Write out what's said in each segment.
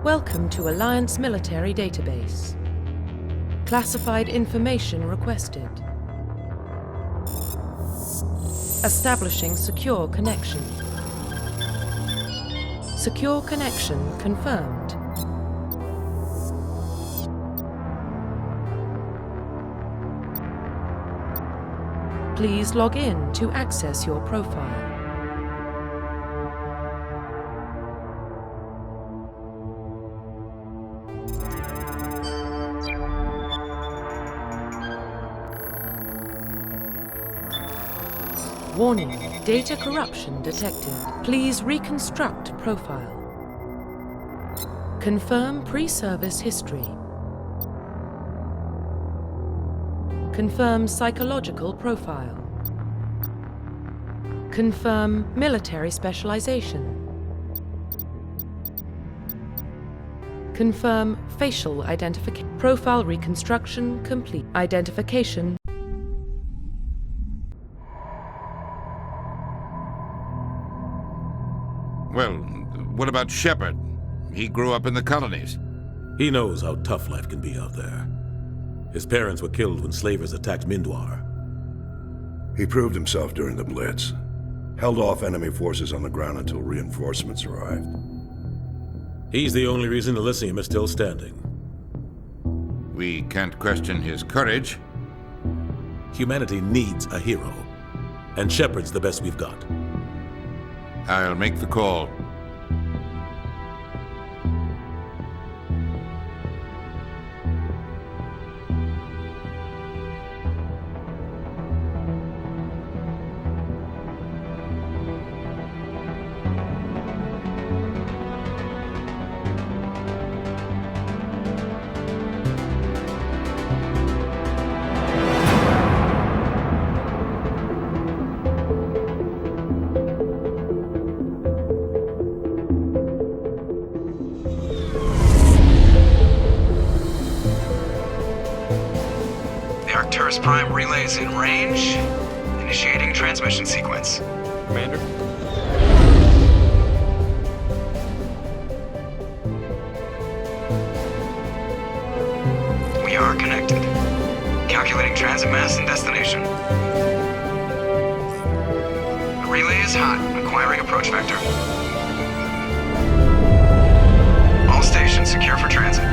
Welcome to Alliance Military Database. Classified information requested. Establishing secure connection. Secure connection confirmed. Please log in to access your profile. Warning, data corruption detected. Please reconstruct profile. Confirm pre-service history. Confirm psychological profile. Confirm military specialization. Confirm facial identification. Profile reconstruction complete. Identification. Well, what about Shepard? He grew up in the colonies. He knows how tough life can be out there. His parents were killed when slavers attacked Mindwar. He proved himself during the Blitz. Held off enemy forces on the ground until reinforcements arrived. He's the only reason Elysium is still standing. We can't question his courage. Humanity needs a hero, and Shepard's the best we've got. I'll make the call. Prime relays in range. Initiating transmission sequence. Commander? We are connected. Calculating transit mass and destination. The relay is hot. Acquiring approach vector. All stations secure for transit.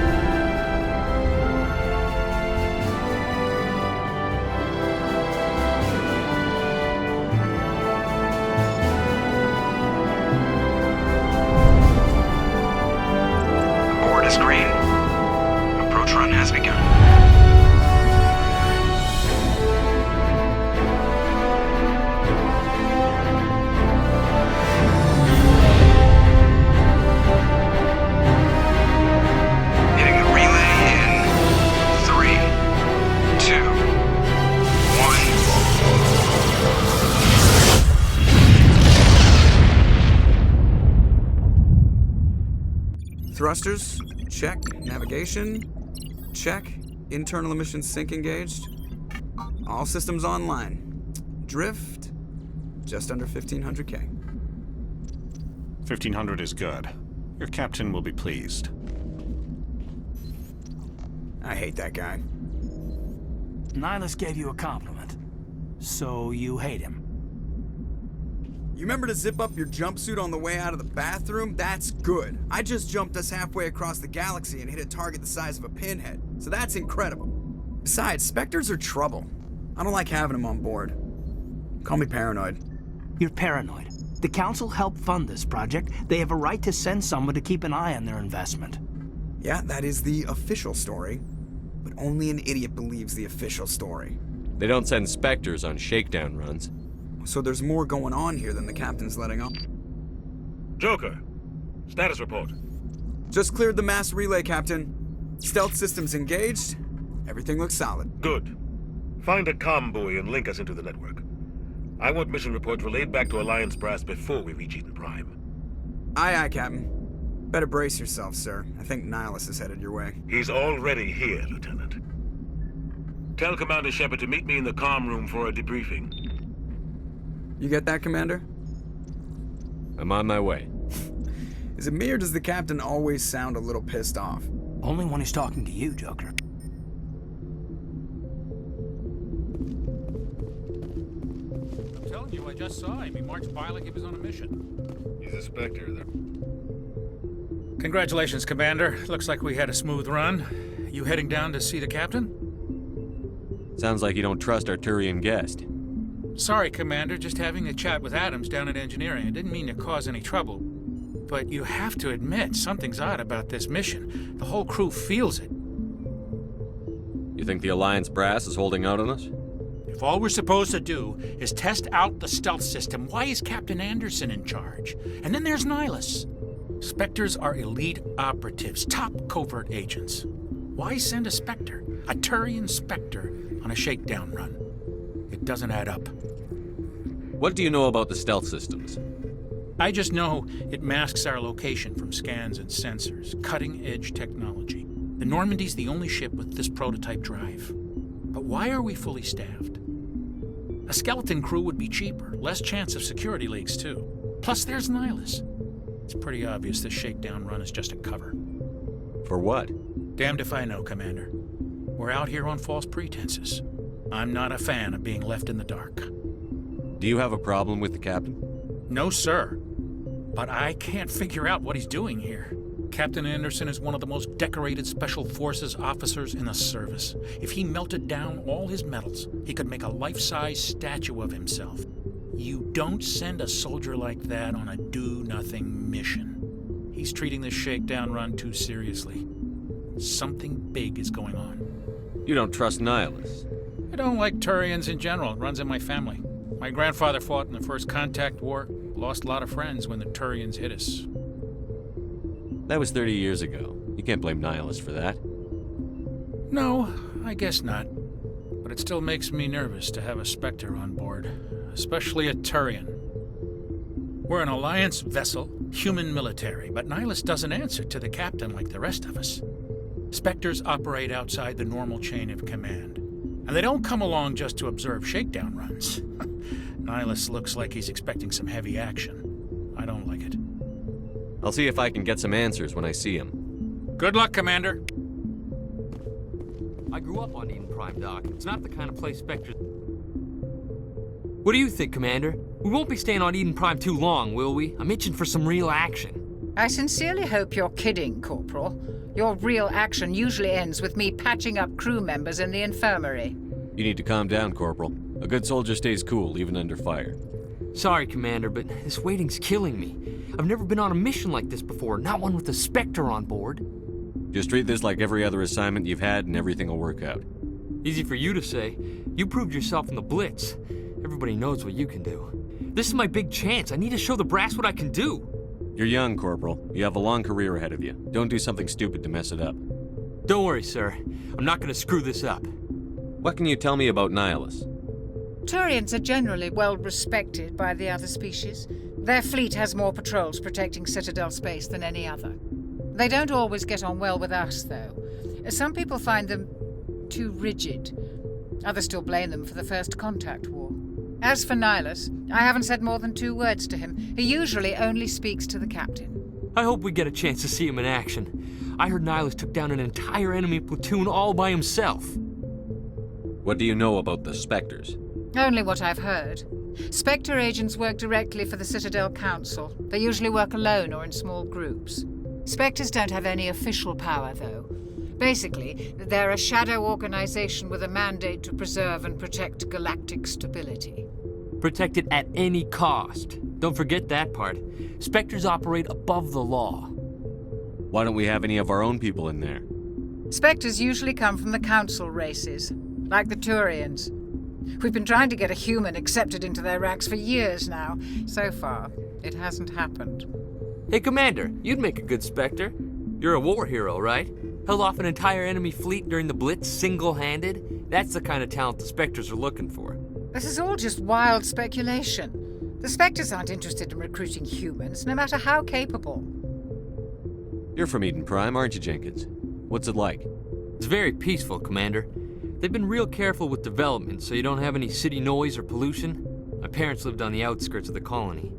Green. Approach run has begun. Hitting the relay in 3, 2, 1. Thrusters. Check. Navigation. Check. Internal emission sync engaged. All systems online. Drift. Just under 1500K. 1500 is good. Your captain will be pleased. I hate that guy. Nihilus gave you a compliment. So you hate him. You remember to zip up your jumpsuit on the way out of the bathroom? That's good. I just jumped us halfway across the galaxy and hit a target the size of a pinhead. So that's incredible. Besides, Spectres are trouble. I don't like having them on board. Call me paranoid. You're paranoid. The Council helped fund this project. They have a right to send someone to keep an eye on their investment. Yeah, that is the official story. But only an idiot believes the official story. They don't send Spectres on shakedown runs. So there's more going on here than the captain's letting on. Joker, status report. Just cleared the mass relay, Captain. Stealth systems engaged. Everything looks solid. Good. Find a comm buoy and link us into the network. I want mission reports relayed back to Alliance brass before we reach Eden Prime. Aye, aye, Captain. Better brace yourself, sir. I think Nihilus is headed your way. He's already here, Lieutenant. Tell Commander Shepard to meet me in the comm room for a debriefing. You get that, Commander? I'm on my way. Is it me or does the captain always sound a little pissed off? Only when he's talking to you, Joker. I'm telling you, I just saw him. He marched by like he was on a mission. He's a Spectre. Congratulations, Commander. Looks like we had a smooth run. You heading down to see the captain? Sounds like you don't trust our Turian guest. Sorry, Commander. Just having a chat with Adams down at engineering. I didn't mean to cause any trouble. But you have to admit, something's odd about this mission. The whole crew feels it. You think the Alliance brass is holding out on us? If all we're supposed to do is test out the stealth system, why is Captain Anderson in charge? And then there's Nihilus. Spectres are elite operatives, top covert agents. Why send a Spectre, a Turian Spectre, on a shakedown run? It doesn't add up. What do you know about the stealth systems? I just know it masks our location from scans and sensors, cutting-edge technology. The Normandy's the only ship with this prototype drive. But why are we fully staffed? A skeleton crew would be cheaper, less chance of security leaks too. Plus there's Nihilus. It's pretty obvious this shakedown run is just a cover. For what? Damned if I know, Commander. We're out here on false pretenses. I'm not a fan of being left in the dark. Do you have a problem with the captain? No, sir. But I can't figure out what he's doing here. Captain Anderson is one of the most decorated Special Forces officers in the service. If he melted down all his medals, he could make a life-size statue of himself. You don't send a soldier like that on a do-nothing mission. He's treating this shakedown run too seriously. Something big is going on. You don't trust Nihilus? I don't like Turians in general. It runs in my family. My grandfather fought in the First Contact War. Lost a lot of friends when the Turians hit us. That was 30 years ago. You can't blame Nihilus for that. No, I guess not. But it still makes me nervous to have a Spectre on board, especially a Turian. We're an Alliance vessel, human military, but Nihilus doesn't answer to the captain like the rest of us. Spectres operate outside the normal chain of command, and they don't come along just to observe shakedown runs. Nihilus looks like he's expecting some heavy action. I don't like it. I'll see if I can get some answers when I see him. Good luck, Commander. I grew up on Eden Prime, Doc. It's not the kind of place Spectre... What do you think, Commander? We won't be staying on Eden Prime too long, will we? I'm itching for some real action. I sincerely hope you're kidding, Corporal. Your real action usually ends with me patching up crew members in the infirmary. You need to calm down, Corporal. A good soldier stays cool, even under fire. Sorry, Commander, but this waiting's killing me. I've never been on a mission like this before, not one with a Spectre on board. Just treat this like every other assignment you've had and everything will work out. Easy for you to say. You proved yourself in the Blitz. Everybody knows what you can do. This is my big chance. I need to show the brass what I can do. You're young, Corporal. You have a long career ahead of you. Don't do something stupid to mess it up. Don't worry, sir. I'm not going to screw this up. What can you tell me about Nihilus? Turians are generally well respected by the other species. Their fleet has more patrols protecting Citadel space than any other. They don't always get on well with us, though. Some people find them too rigid. Others still blame them for the First Contact War. As for Nihilus, I haven't said more than 2 words to him. He usually only speaks to the captain. I hope we get a chance to see him in action. I heard Nihilus took down an entire enemy platoon all by himself. What do you know about the Spectres? Only what I've heard. Spectre agents work directly for the Citadel Council. They usually work alone or in small groups. Spectres don't have any official power, though. Basically, they're a shadow organization with a mandate to preserve and protect galactic stability. Protect it at any cost. Don't forget that part. Spectres operate above the law. Why don't we have any of our own people in there? Spectres usually come from the Council races, like the Turians. We've been trying to get a human accepted into their ranks for years now. So far, it hasn't happened. Hey, Commander, you'd make a good Spectre. You're a war hero, right? Held off an entire enemy fleet during the Blitz single-handed? That's the kind of talent the Spectres are looking for. This is all just wild speculation. The Spectres aren't interested in recruiting humans, no matter how capable. You're from Eden Prime, aren't you, Jenkins? What's it like? It's very peaceful, Commander. They've been real careful with development, so you don't have any city noise or pollution. My parents lived on the outskirts of the colony.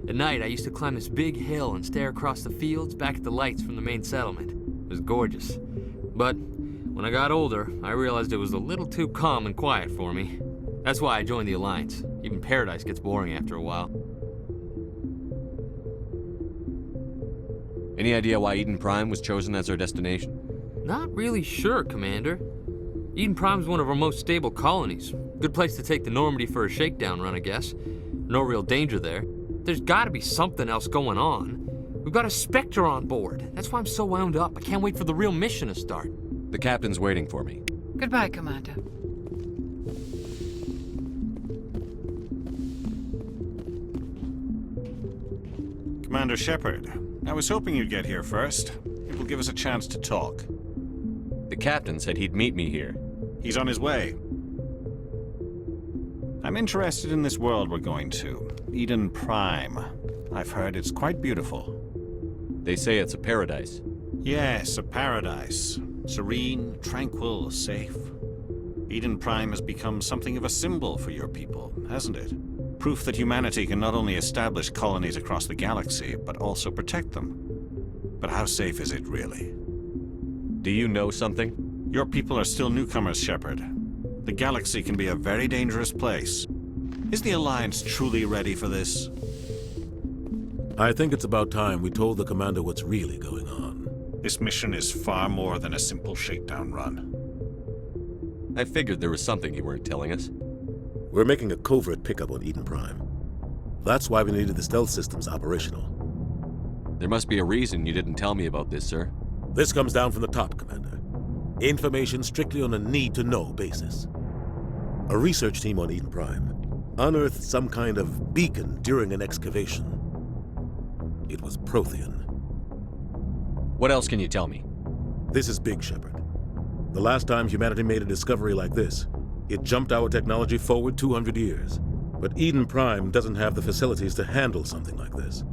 At night, I used to climb this big hill and stare across the fields back at the lights from the main settlement. It was gorgeous. But when I got older, I realized it was a little too calm and quiet for me. That's why I joined the Alliance. Even Paradise gets boring after a while. Any idea why Eden Prime was chosen as our destination? Not really sure, Commander. Eden Prime's one of our most stable colonies. Good place to take the Normandy for a shakedown run, I guess. No real danger there. There's gotta be something else going on. We've got a Spectre on board. That's why I'm so wound up. I can't wait for the real mission to start. The captain's waiting for me. Goodbye, Commander. Commander Shepard, I was hoping you'd get here first. It will give us a chance to talk. The captain said he'd meet me here. He's on his way. I'm interested in this world we're going to, Eden Prime. I've heard it's quite beautiful. They say it's a paradise. Yes, a paradise. Serene, tranquil, safe. Eden Prime has become something of a symbol for your people, hasn't it? Proof that humanity can not only establish colonies across the galaxy, but also protect them. But how safe is it, really? Do you know something? Your people are still newcomers, Shepard. The galaxy can be a very dangerous place. Is the Alliance truly ready for this? I think it's about time we told the Commander what's really going on. This mission is far more than a simple shakedown run. I figured there was something you weren't telling us. We're making a covert pickup on Eden Prime. That's why we needed the stealth systems operational. There must be a reason you didn't tell me about this, sir. This comes down from the top, Commander. Information strictly on a need-to-know basis. A research team on Eden Prime unearthed some kind of beacon during an excavation. It was Prothean. What else can you tell me? This is big, Shepard. The last time humanity made a discovery like this, it jumped our technology forward 200 years. But Eden Prime doesn't have the facilities to handle something like this.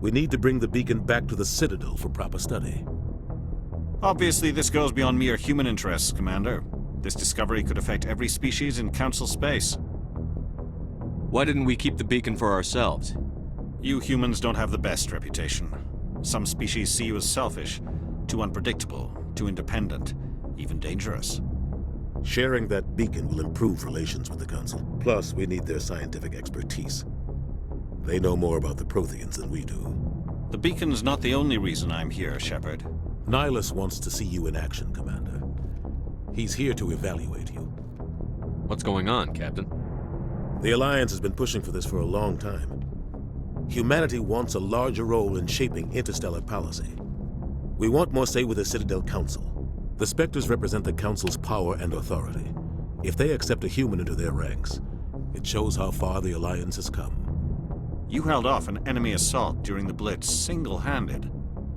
We need to bring the beacon back to the Citadel for proper study. Obviously, this goes beyond mere human interests, Commander. This discovery could affect every species in Council space. Why didn't we keep the beacon for ourselves? You humans don't have the best reputation. Some species see you as selfish, too unpredictable, too independent, even dangerous. Sharing that beacon will improve relations with the Council. Plus, we need their scientific expertise. They know more about the Protheans than we do. The beacon's not the only reason I'm here, Shepard. Nihilus wants to see you in action, Commander. He's here to evaluate you. What's going on, Captain? The Alliance has been pushing for this for a long time. Humanity wants a larger role in shaping interstellar policy. We want more say with the Citadel Council. The Spectres represent the Council's power and authority. If they accept a human into their ranks, it shows how far the Alliance has come. You held off an enemy assault during the Blitz single-handed.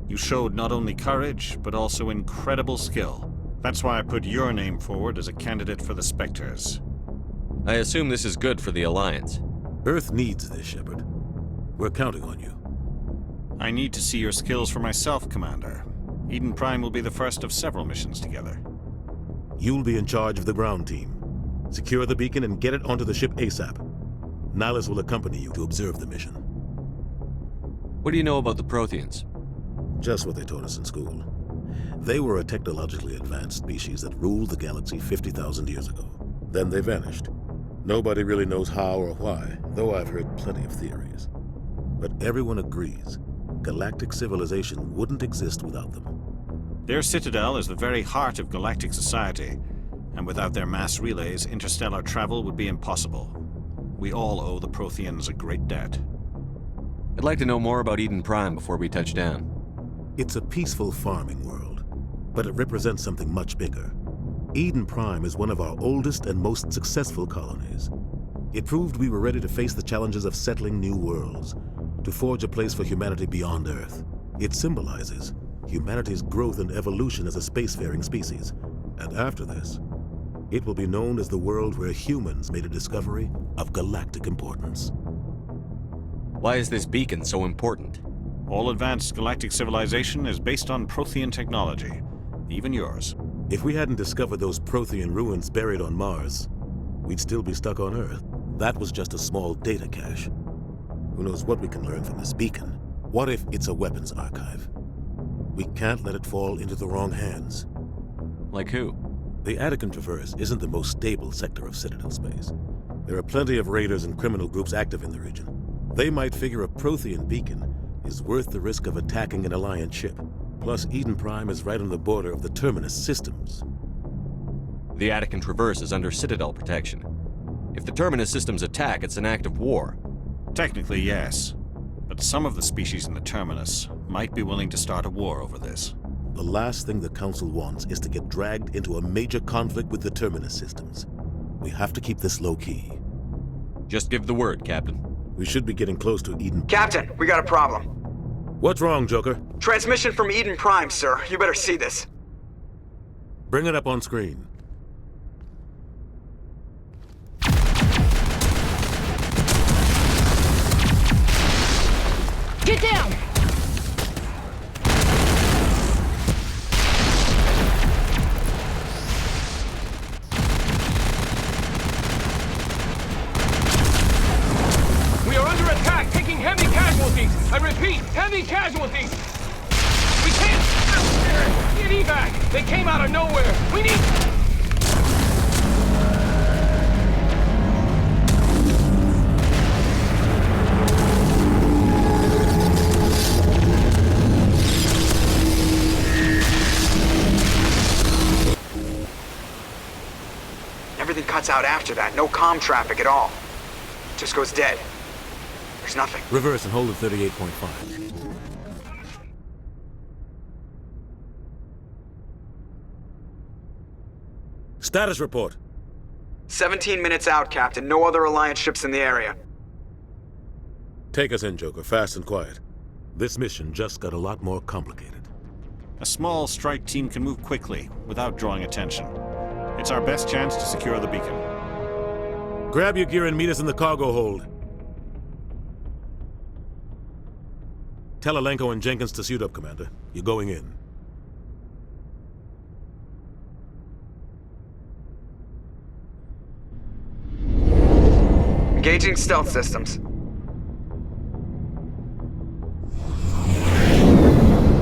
You showed not only courage, but also incredible skill. That's why I put your name forward as a candidate for the Spectres. I assume this is good for the Alliance. Earth needs this, Shepard. We're counting on you. I need to see your skills for myself, Commander. Eden Prime will be the first of several missions together. You'll be in charge of the ground team. Secure the beacon and get it onto the ship ASAP. Nihilus will accompany you to observe the mission. What do you know about the Protheans? Just what they taught us in school. They were a technologically advanced species that ruled the galaxy 50,000 years ago. Then they vanished. Nobody really knows how or why, though I've heard plenty of theories. But everyone agrees, galactic civilization wouldn't exist without them. Their citadel is the very heart of galactic society, and without their mass relays, interstellar travel would be impossible. We all owe the Protheans a great debt. I'd like to know more about Eden Prime before we touch down. It's a peaceful farming world, but it represents something much bigger. Eden Prime is one of our oldest and most successful colonies. It proved we were ready to face the challenges of settling new worlds, to forge a place for humanity beyond Earth. It symbolizes humanity's growth and evolution as a spacefaring species. And after this, it will be known as the world where humans made a discovery of galactic importance. Why is this beacon so important? All advanced galactic civilization is based on Prothean technology, even yours. If we hadn't discovered those Prothean ruins buried on Mars, we'd still be stuck on Earth. That was just a small data cache. Who knows what we can learn from this beacon? What if it's a weapons archive? We can't let it fall into the wrong hands. Like who? The Edetion Traverse isn't the most stable sector of Citadel space. There are plenty of raiders and criminal groups active in the region. They might figure a Prothean beacon is worth the risk of attacking an Alliance ship. Plus, Eden Prime is right on the border of the Terminus systems. The Edetion Traverse is under Citadel protection. If the Terminus systems attack, it's an act of war. Technically, yes. But some of the species in the Terminus might be willing to start a war over this. The last thing the Council wants is to get dragged into a major conflict with the Terminus systems. We have to keep this low-key. Just give the word, Captain. We should be getting close to Eden. Captain, we got a problem. What's wrong, Joker? Transmission from Eden Prime, sir. You better see this. Bring it up on screen. Get down! We are under attack, taking heavy casualties. I repeat, heavy casualties. We can't get evac. They came out of nowhere. We need... Everything cuts out after that. No comm traffic at all. Just goes dead. There's nothing. Reverse and hold at 38.5. Status report. 17 minutes out, Captain. No other Alliance ships in the area. Take us in, Joker, fast and quiet. This mission just got a lot more complicated. A small strike team can move quickly without drawing attention. It's our best chance to secure the beacon. Grab your gear and meet us in the cargo hold. Tell Alenko and Jenkins to suit up, Commander. You're going in. Engaging stealth systems.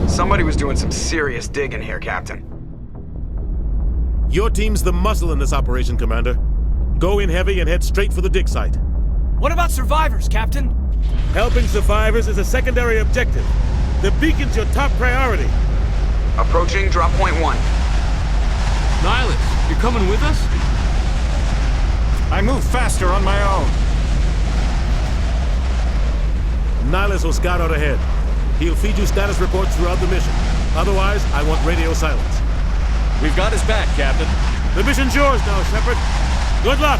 Somebody was doing some serious digging here, Captain. Your team's the muscle in this operation, Commander. Go in heavy and head straight for the dig site. What about survivors, Captain? Helping survivors is a secondary objective. The beacon's your top priority. Approaching drop point 1. Nihilus, you're coming with us? I move faster on my own. Nihilus will scout out ahead. He'll feed you status reports throughout the mission. Otherwise, I want radio silence. We've got his back, Captain. The mission's yours now, Shepard. Good luck!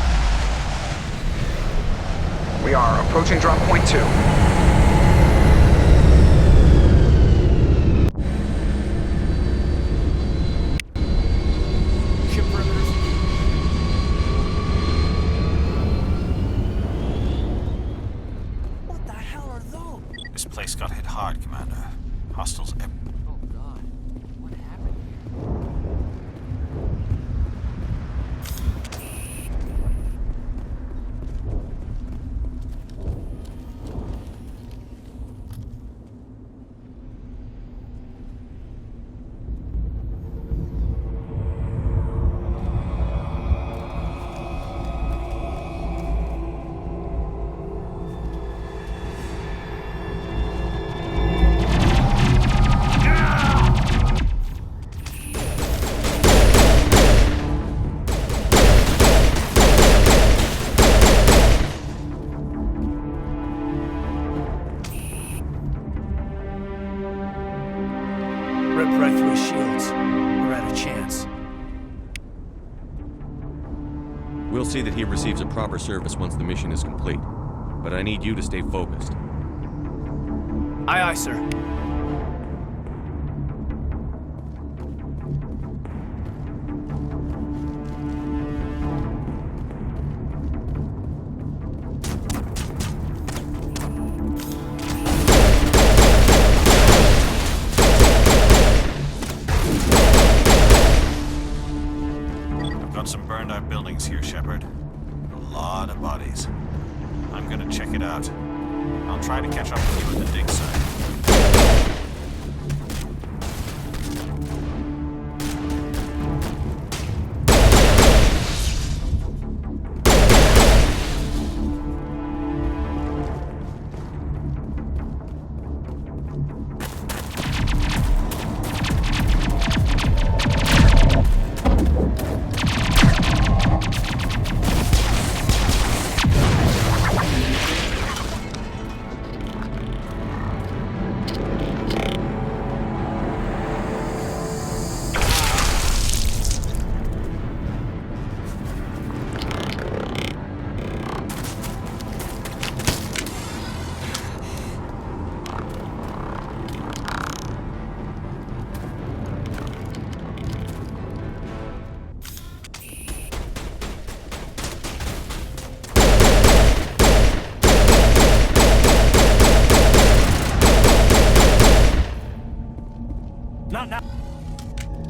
We are approaching drop point 2. Ship perimeters. What the hell are those? This place got hit hard, Commander. Hostiles everywhere. Oh God, what happened here? Ripped right through his shields. We're out of chance. We'll see that he receives a proper service once the mission is complete. But I need you to stay focused. Aye, aye, sir. Some burned out buildings here, Shepard. A lot of bodies. I'm gonna check it out. I'll try to catch up with you at the dig site.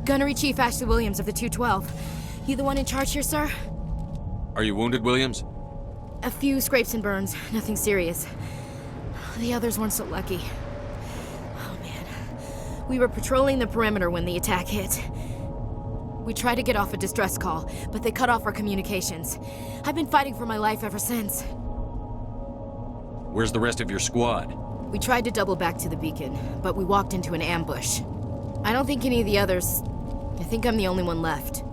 Gunnery Chief Ashley Williams of the 212. You the one in charge here, sir? Are you wounded, Williams? A few scrapes and burns, nothing serious. The others weren't so lucky. Oh man. We were patrolling the perimeter when the attack hit. We tried to get off a distress call, but they cut off our communications. I've been fighting for my life ever since. Where's the rest of your squad? We tried to double back to the beacon, but we walked into an ambush. I don't think any of the others... I think I'm the only one left.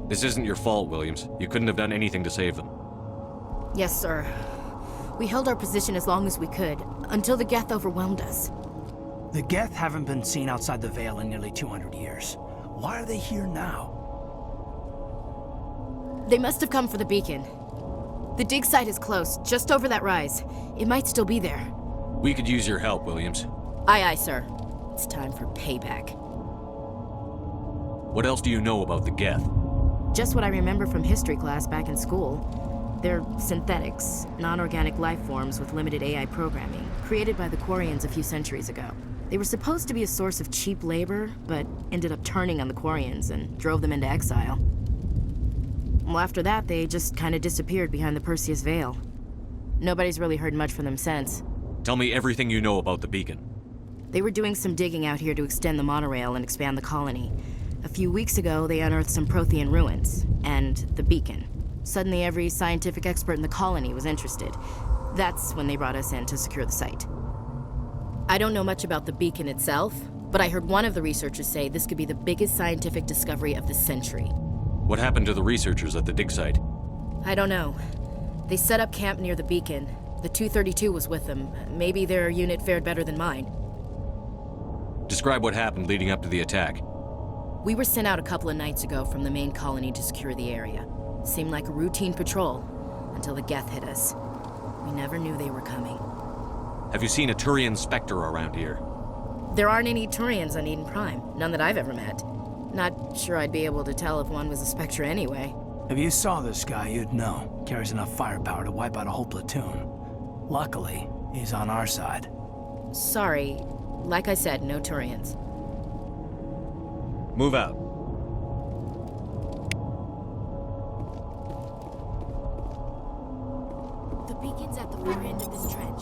This isn't your fault, Williams. You couldn't have done anything to save them. Yes, sir. We held our position as long as we could, until the Geth overwhelmed us. The Geth haven't been seen outside the Veil in nearly 200 years. Why are they here now? They must have come for the beacon. The dig site is close, just over that rise. It might still be there. We could use your help, Williams. Aye, aye, sir. It's time for payback. What else do you know about the Geth? Just what I remember from history class back in school. They're synthetics, non-organic life forms with limited AI programming, created by the Quarians a few centuries ago. They were supposed to be a source of cheap labor, but ended up turning on the Quarians and drove them into exile. Well, after that, they just kind of disappeared behind the Perseus Veil. Nobody's really heard much from them since. Tell me everything you know about the beacon. They were doing some digging out here to extend the monorail and expand the colony. A few weeks ago, they unearthed some Prothean ruins, and the beacon. Suddenly, every scientific expert in the colony was interested. That's when they brought us in to secure the site. I don't know much about the beacon itself, but I heard one of the researchers say this could be the biggest scientific discovery of the century. What happened to the researchers at the dig site? I don't know. They set up camp near the beacon. The 232 was with them. Maybe their unit fared better than mine. Describe what happened leading up to the attack. We were sent out a couple of nights ago from the main colony to secure the area. Seemed like a routine patrol, until the Geth hit us. We never knew they were coming. Have you seen a Turian Spectre around here? There aren't any Turians on Eden Prime. None that I've ever met. Not sure I'd be able to tell if one was a Spectre anyway. If you saw this guy, you'd know. Carries enough firepower to wipe out a whole platoon. Luckily, he's on our side. Sorry. Like I said, no Turians. Move out. The beacon's at the far end of this trench.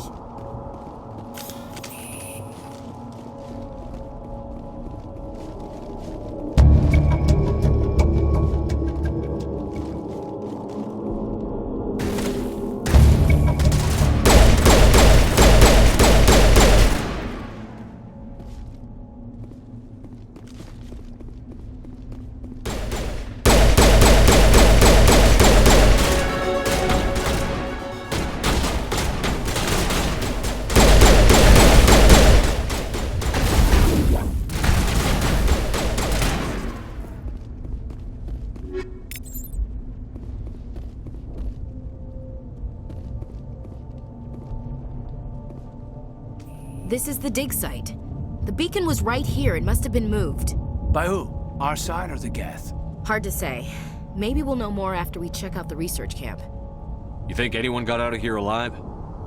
This is the dig site. The beacon was right here. It must have been moved. By who? Our side or the Geth? Hard to say. Maybe we'll know more after we check out the research camp. You think anyone got out of here alive?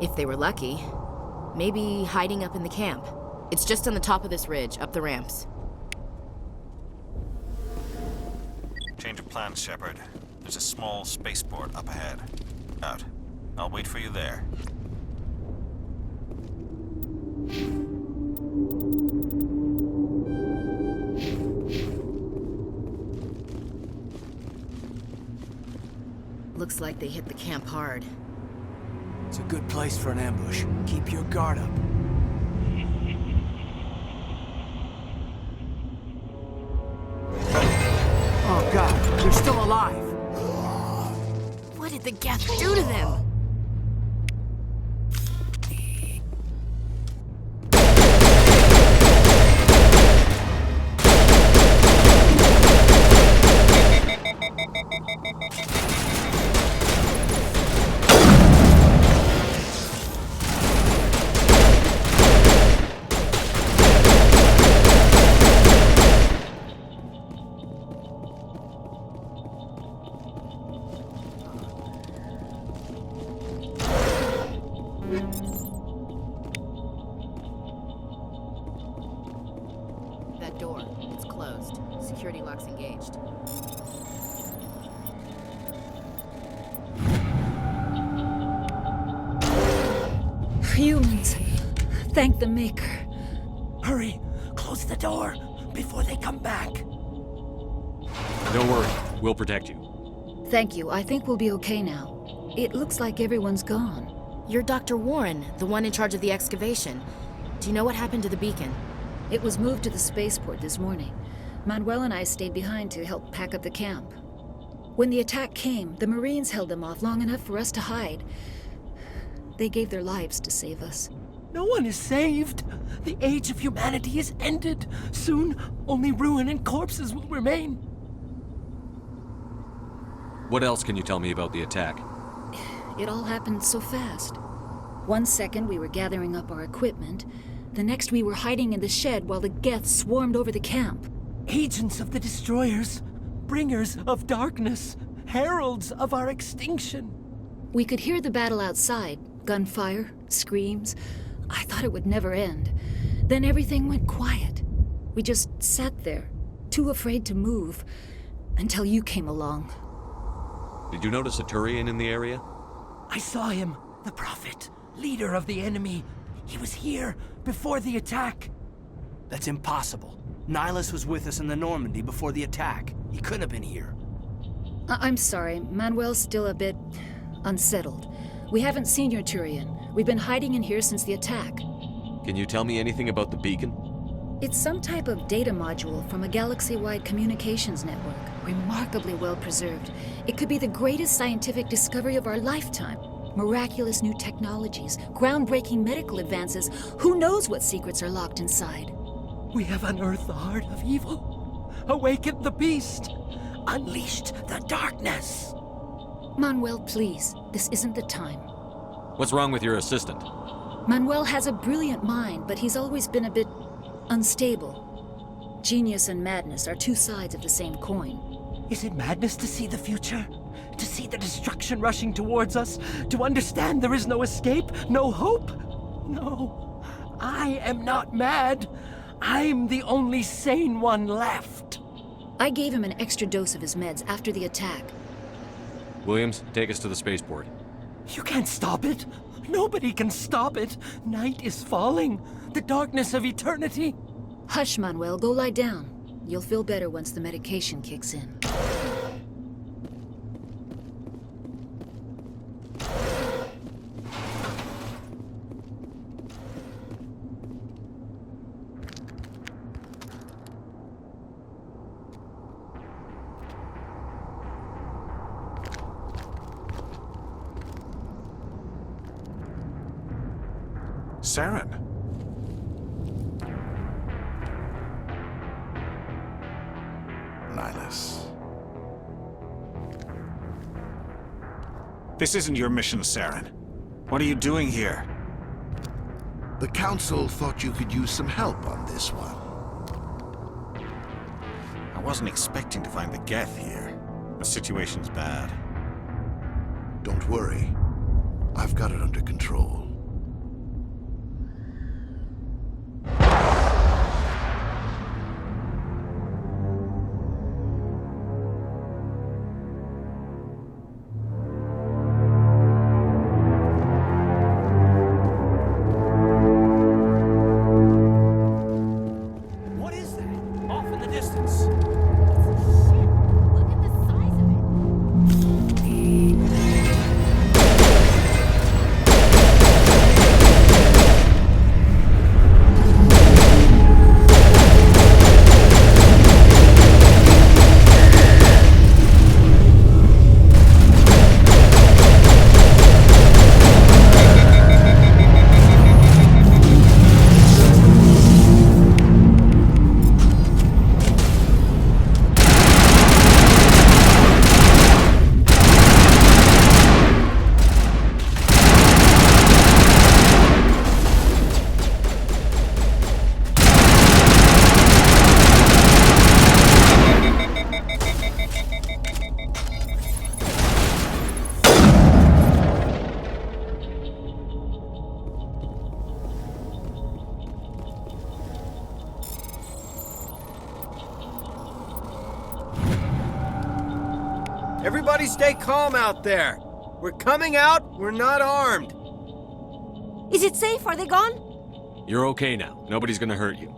If they were lucky. Maybe hiding up in the camp. It's just on the top of this ridge, up the ramps. Change of plans, Shepard. There's a small spaceport up ahead. Out. I'll wait for you there. like they hit the camp hard. It's a good place for an ambush. Keep your guard up. Oh god, they're still alive! What did the Geth do to them? That door, it's closed. Security lock's engaged. Humans, thank the Maker. Hurry! Close the door before they come back. Don't worry, we'll protect you. Thank you. I think we'll be okay now. It looks like everyone's gone. You're Dr. Warren, the one in charge of the excavation. Do you know what happened to the beacon? It was moved to the spaceport this morning. Manuel and I stayed behind to help pack up the camp. When the attack came, the Marines held them off long enough for us to hide. They gave their lives to save us. No one is saved. The age of humanity is ended. Soon, only ruin and corpses will remain. What else can you tell me about the attack? It all happened so fast. 1 second we were gathering up our equipment. The next we were hiding in the shed while the Geth swarmed over the camp. Agents of the Destroyers, bringers of darkness, heralds of our extinction. We could hear the battle outside. Gunfire, screams. I thought it would never end. Then everything went quiet. We just sat there, too afraid to move, until you came along. Did you notice a Turian in the area? I saw him, the Prophet, leader of the enemy. He was here before the attack. That's impossible. Nihilus was with us in the Normandy before the attack. He couldn't have been here. I'm sorry, Manuel's still a bit unsettled. We haven't seen your Turian. We've been hiding in here since the attack. Can you tell me anything about the beacon? It's some type of data module from a galaxy-wide communications network, remarkably well preserved. It could be the greatest scientific discovery of our lifetime. Miraculous new technologies, groundbreaking medical advances. Who knows what secrets are locked inside? We have unearthed the heart of evil, awakened the beast, unleashed the darkness. Manuel, please, this isn't the time. What's wrong with your assistant? Manuel has a brilliant mind, but he's always been a bit unstable. Genius and madness are two sides of the same coin. Is it madness to see the future? To see the destruction rushing towards us? To understand there is no escape? No hope? No. I am not mad. I'm the only sane one left. I gave him an extra dose of his meds after the attack. Williams, take us to the spaceport. You can't stop it. Nobody can stop it. Night is falling. The darkness of eternity. Hush, Manuel. Go lie down. You'll feel better once the medication kicks in. Saren. Nihilus. This isn't your mission, Saren. What are you doing here? The Council thought you could use some help on this one. I wasn't expecting to find the Geth here. The situation's bad. Don't worry. I've got it under control. Look at the size of it. Everybody stay calm out there. We're coming out, we're not armed. Is it safe? Are they gone? You're okay now. Nobody's gonna hurt you.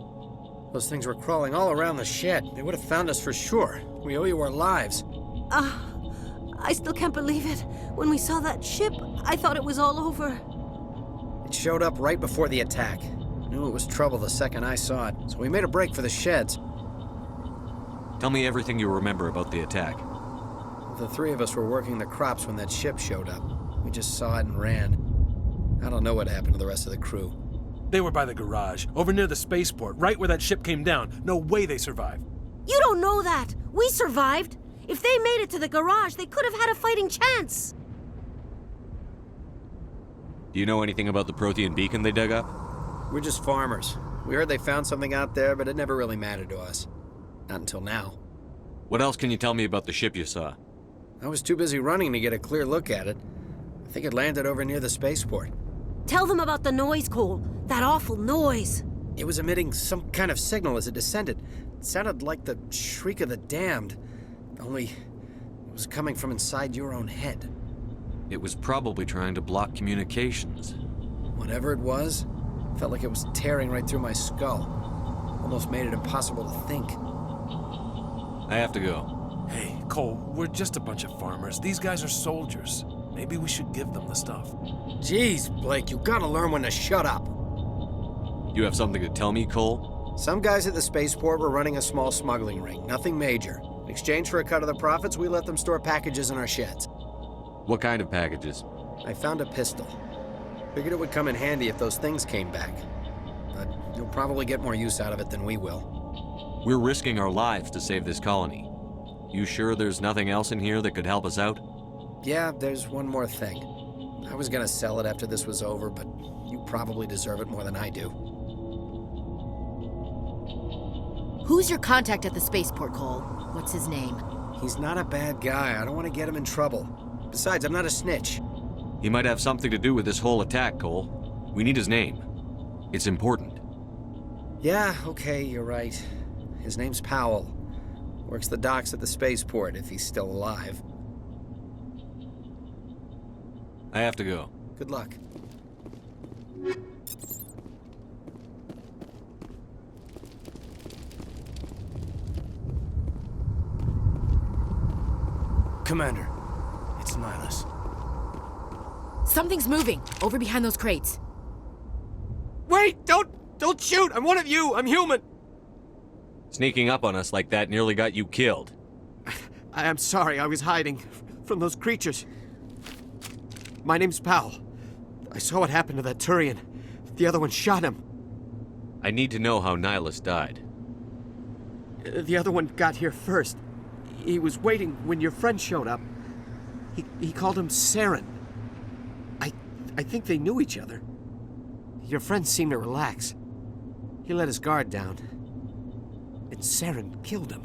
Those things were crawling all around the shed. They would have found us for sure. We owe you our lives. I still can't believe it. When we saw that ship, I thought it was all over. It showed up right before the attack. Knew it was trouble the second I saw it, so we made a break for the sheds. Tell me everything you remember about the attack. The three of us were working the crops when that ship showed up. We just saw it and ran. I don't know what happened to the rest of the crew. They were by the garage, over near the spaceport, right where that ship came down. No way they survived. You don't know that. We survived. If they made it to the garage, they could have had a fighting chance. Do you know anything about the Prothean beacon they dug up? We're just farmers. We heard they found something out there, but it never really mattered to us. Not until now. What else can you tell me about the ship you saw? I was too busy running to get a clear look at it. I think it landed over near the spaceport. Tell them about the noise, Cole. That awful noise. It was emitting some kind of signal as it descended. It sounded like the shriek of the damned. Only it was coming from inside your own head. It was probably trying to block communications. Whatever it was, felt like it was tearing right through my skull. Almost made it impossible to think. I have to go. Hey, Cole, we're just a bunch of farmers. These guys are soldiers. Maybe we should give them the stuff. Jeez, Blake, you gotta learn when to shut up. You have something to tell me, Cole? Some guys at the spaceport were running a small smuggling ring, nothing major. In exchange for a cut of the profits, we let them store packages in our sheds. What kind of packages? I found a pistol. Figured it would come in handy if those things came back. But you'll probably get more use out of it than we will. We're risking our lives to save this colony. You sure there's nothing else in here that could help us out? Yeah, there's one more thing. I was gonna sell it after this was over, but you probably deserve it more than I do. Who's your contact at the spaceport, Cole? What's his name? He's not a bad guy. I don't want to get him in trouble. Besides, I'm not a snitch. He might have something to do with this whole attack, Cole. We need his name. It's important. Yeah, okay, you're right. His name's Powell. Works the docks at the spaceport, if he's still alive. I have to go. Good luck. Commander, it's Nihilus. Something's moving, over behind those crates. Wait! Don't shoot! I'm one of you! I'm human! Sneaking up on us like that nearly got you killed. I'm sorry, I was hiding from those creatures. My name's Powell. I saw what happened to that Turian. The other one shot him. I need to know how Nihilus died. The other one got here first. He was waiting when your friend showed up. He called him Saren. I think they knew each other. Your friend seemed to relax. He let his guard down. And Saren killed him.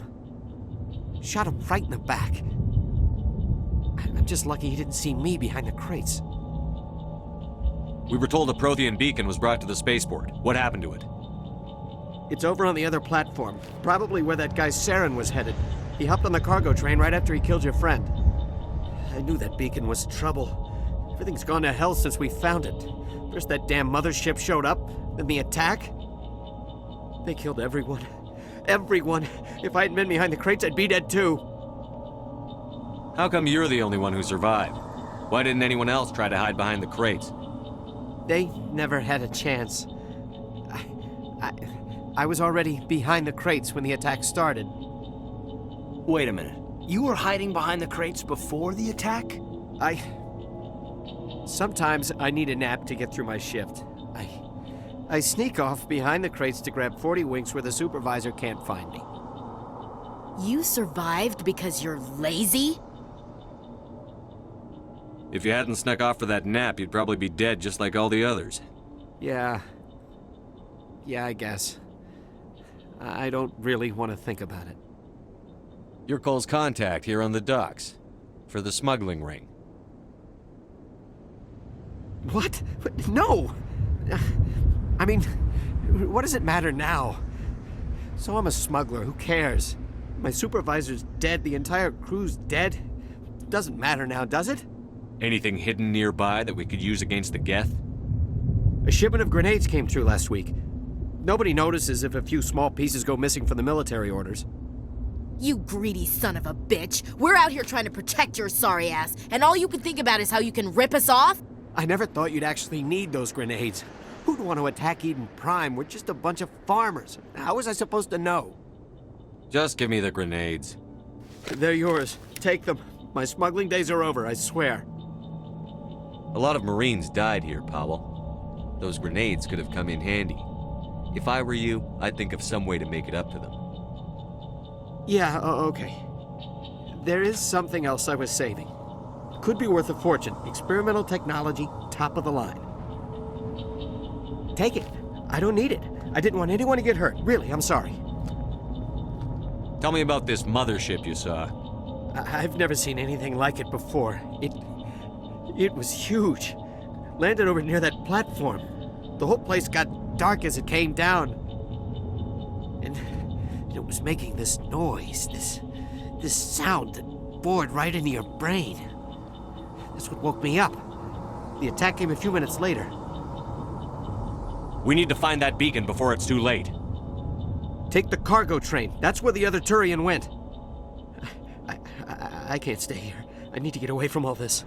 Shot him right in the back. I'm just lucky he didn't see me behind the crates. We were told a Prothean beacon was brought to the spaceport. What happened to it? It's over on the other platform. Probably where that guy Saren was headed. He hopped on the cargo train right after he killed your friend. I knew that beacon was trouble. Everything's gone to hell since we found it. First that damn mothership showed up, then the attack. They killed everyone. Everyone. If I hadn't been behind the crates, I'd be dead too. How come you're the only one who survived? Why didn't anyone else try to hide behind the crates? They never had a chance. I was already behind the crates when the attack started. Wait a minute. You were hiding behind the crates before the attack? Sometimes I need a nap to get through my shift. I sneak off behind the crates to grab 40 winks where the supervisor can't find me. You survived because you're lazy? If you hadn't snuck off for that nap, you'd probably be dead just like all the others. Yeah, I guess. I don't really want to think about it. You're Cole's contact here on the docks. For the smuggling ring. What? No! I mean, what does it matter now? So I'm a smuggler, who cares? My supervisor's dead, the entire crew's dead. Doesn't matter now, does it? Anything hidden nearby that we could use against the Geth? A shipment of grenades came through last week. Nobody notices if a few small pieces go missing from the military orders. You greedy son of a bitch. We're out here trying to protect your sorry ass, and all you can think about is how you can rip us off? I never thought you'd actually need those grenades. Who'd want to attack Eden Prime? We're just a bunch of farmers. How was I supposed to know? Just give me the grenades. They're yours. Take them. My smuggling days are over, I swear. A lot of Marines died here, Powell. Those grenades could have come in handy. If I were you, I'd think of some way to make it up to them. Yeah, okay. There is something else I was saving. Could be worth a fortune. Experimental technology, top of the line. Take it. I don't need it. I didn't want anyone to get hurt. Really, I'm sorry. Tell me about this mothership you saw. I've never seen anything like it before. It was huge. Landed over near that platform. The whole place got dark as it came down. And it was making this noise, this sound that bored right into your brain. That's what woke me up. The attack came a few minutes later. We need to find that beacon before it's too late. Take the cargo train. That's where the other Turian went. I can't stay here. I need to get away from all this.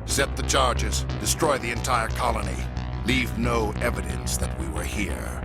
Set the charges. Destroy the entire colony. Leave no evidence that we were here.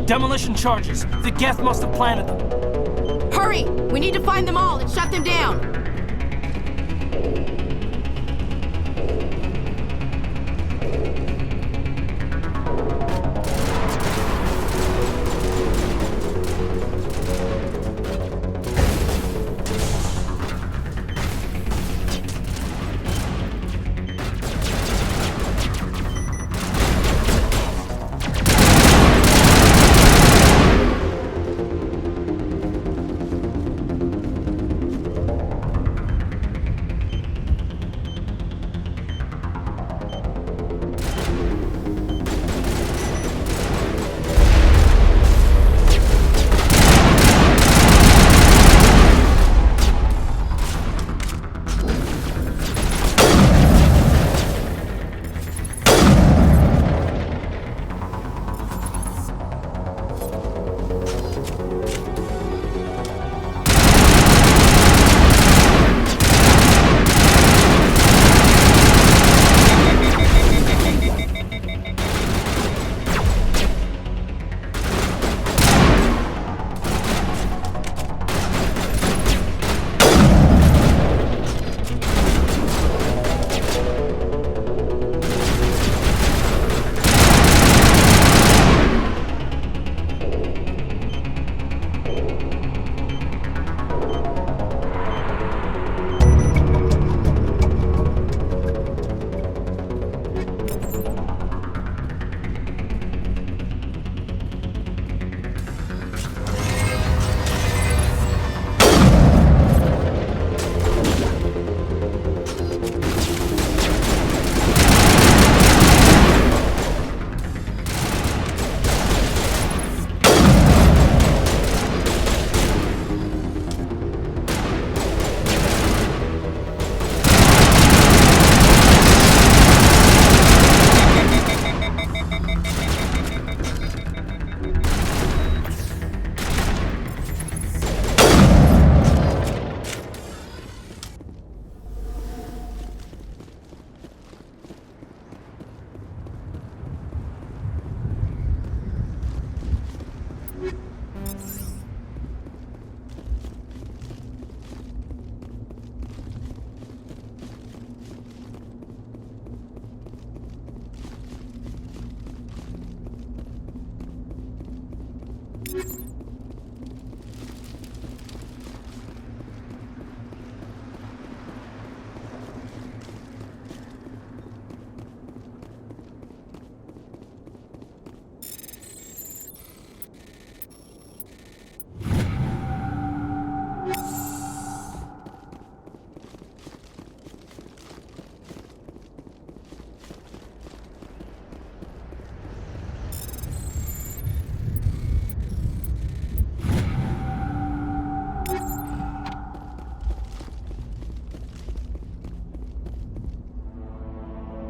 Demolition charges. The Geth must have planted them. Hurry! We need to find them all and shut them down!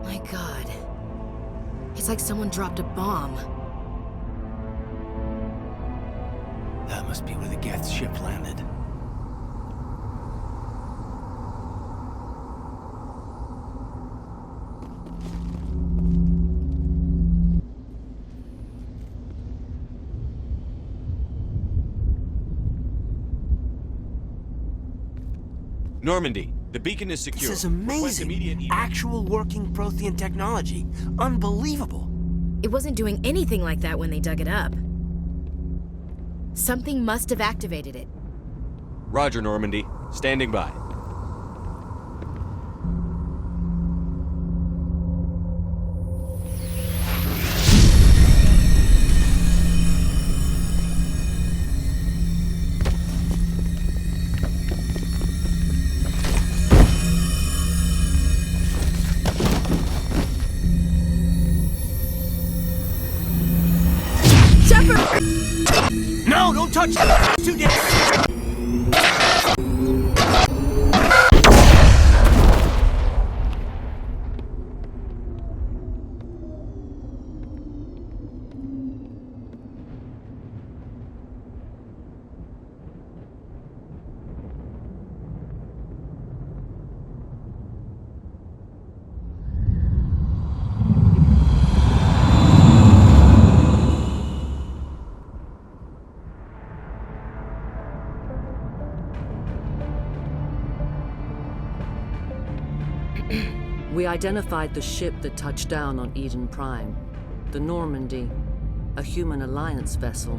My God. It's like someone dropped a bomb. That must be where the Geth's ship landed. Normandy, the beacon is secure. This is amazing. Actual working Prothean technology. Unbelievable. It wasn't doing anything like that when they dug it up. Something must have activated it. Roger, Normandy. Standing by. No, don't touch it! Too dangerous! We identified the ship that touched down on Eden Prime. The Normandy, a human alliance vessel.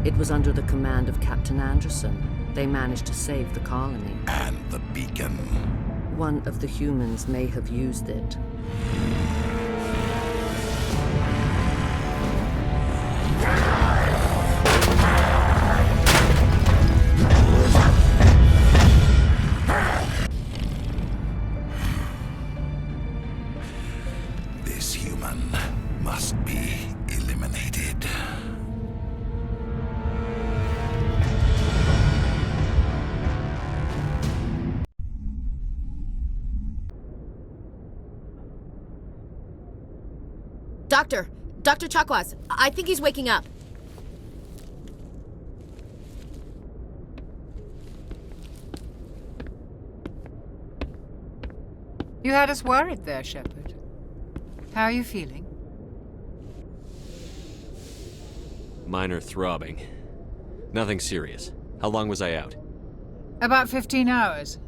It was under the command of Captain Anderson. They managed to save the colony. And the beacon. One of the humans may have used it. This human must be eliminated. Dr. Chakwas, I think he's waking up. You had us worried there, Shepard. How are you feeling? Minor throbbing. Nothing serious. How long was I out? About 15 hours.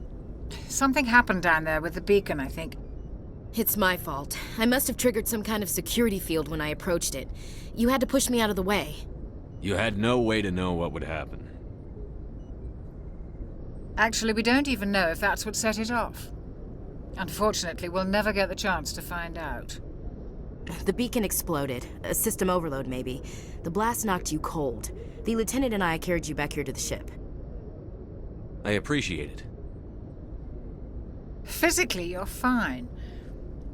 Something happened down there with the beacon, I think. It's my fault. I must have triggered some kind of security field when I approached it. You had to push me out of the way. You had no way to know what would happen. Actually, we don't even know if that's what set it off. Unfortunately, we'll never get the chance to find out. The beacon exploded. A system overload, maybe. The blast knocked you cold. The lieutenant and I carried you back here to the ship. I appreciate it. Physically, you're fine.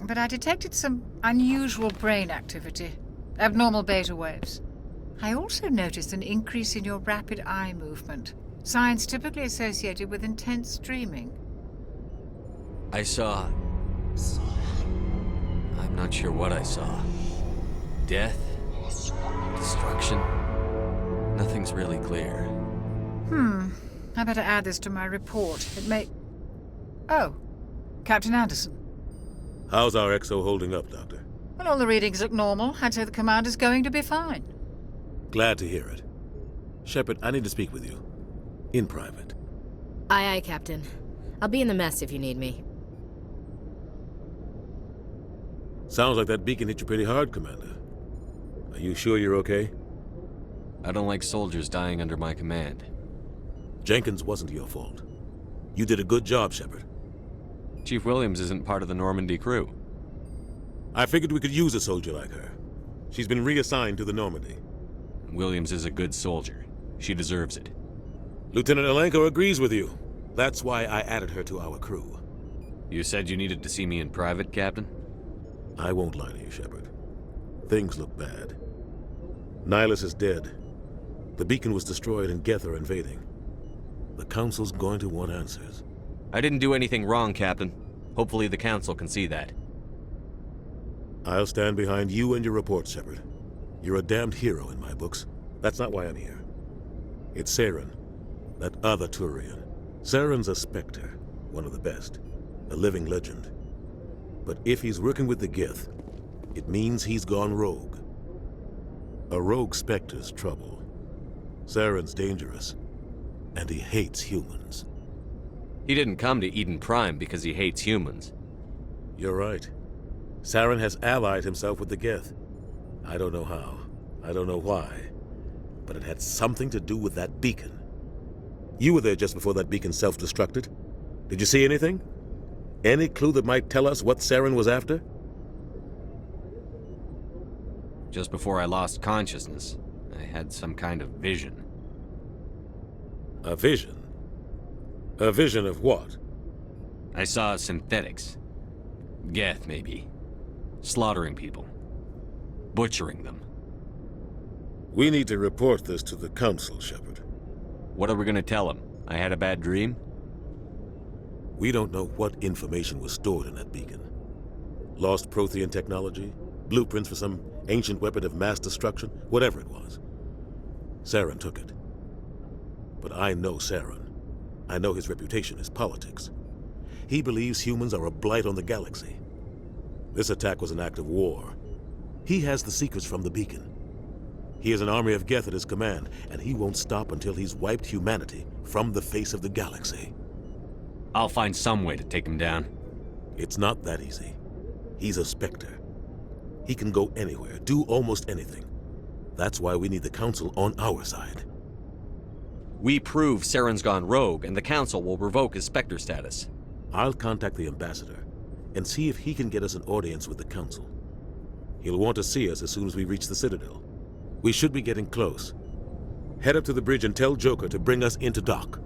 But I detected some unusual brain activity. Abnormal beta waves. I also noticed an increase in your rapid eye movement. Signs typically associated with intense dreaming. I saw... I'm not sure what I saw. Death? Destruction? Nothing's really clear. I better add this to my report. It may... Oh, Captain Anderson. How's our XO holding up, Doctor? Well, all the readings look normal. I'd say the commander's going to be fine. Glad to hear it. Shepard, I need to speak with you. In private. Aye, aye, Captain. I'll be in the mess if you need me. Sounds like that beacon hit you pretty hard, Commander. Are you sure you're okay? I don't like soldiers dying under my command. Jenkins wasn't your fault. You did a good job, Shepard. Chief Williams isn't part of the Normandy crew. I figured we could use a soldier like her. She's been reassigned to the Normandy. Williams is a good soldier. She deserves it. Lieutenant Alenko agrees with you. That's why I added her to our crew. You said you needed to see me in private, Captain? I won't lie to you, Shepard. Things look bad. Nihilus is dead. The beacon was destroyed and Geth are invading. The Council's going to want answers. I didn't do anything wrong, Captain. Hopefully the Council can see that. I'll stand behind you and your report, Shepard. You're a damned hero in my books. That's not why I'm here. It's Saren, that other Turian. Saren's a Spectre, one of the best, a living legend. But if he's working with the Geth, it means he's gone rogue. A rogue Spectre's trouble. Saren's dangerous, and he hates humans. He didn't come to Eden Prime because he hates humans. You're right. Saren has allied himself with the Geth. I don't know how. I don't know why. But it had something to do with that beacon. You were there just before that beacon self-destructed. Did you see anything? Any clue that might tell us what Saren was after? Just before I lost consciousness, I had some kind of vision. A vision? A vision of what? I saw synthetics. Geth, maybe. Slaughtering people. Butchering them. We need to report this to the Council, Shepard. What are we gonna tell them? I had a bad dream? We don't know what information was stored in that beacon. Lost Prothean technology? Blueprints for some ancient weapon of mass destruction? Whatever it was. Saren took it. But I know Saren. I know his reputation is politics. He believes humans are a blight on the galaxy. This attack was an act of war. He has the secrets from the beacon. He has an army of Geth at his command, and he won't stop until he's wiped humanity from the face of the galaxy. I'll find some way to take him down. It's not that easy. He's a Spectre. He can go anywhere, do almost anything. That's why we need the Council on our side. We prove Saren's gone rogue, and the Council will revoke his Spectre status. I'll contact the Ambassador and see if he can get us an audience with the Council. He'll want to see us as soon as we reach the Citadel. We should be getting close. Head up to the bridge and tell Joker to bring us into dock.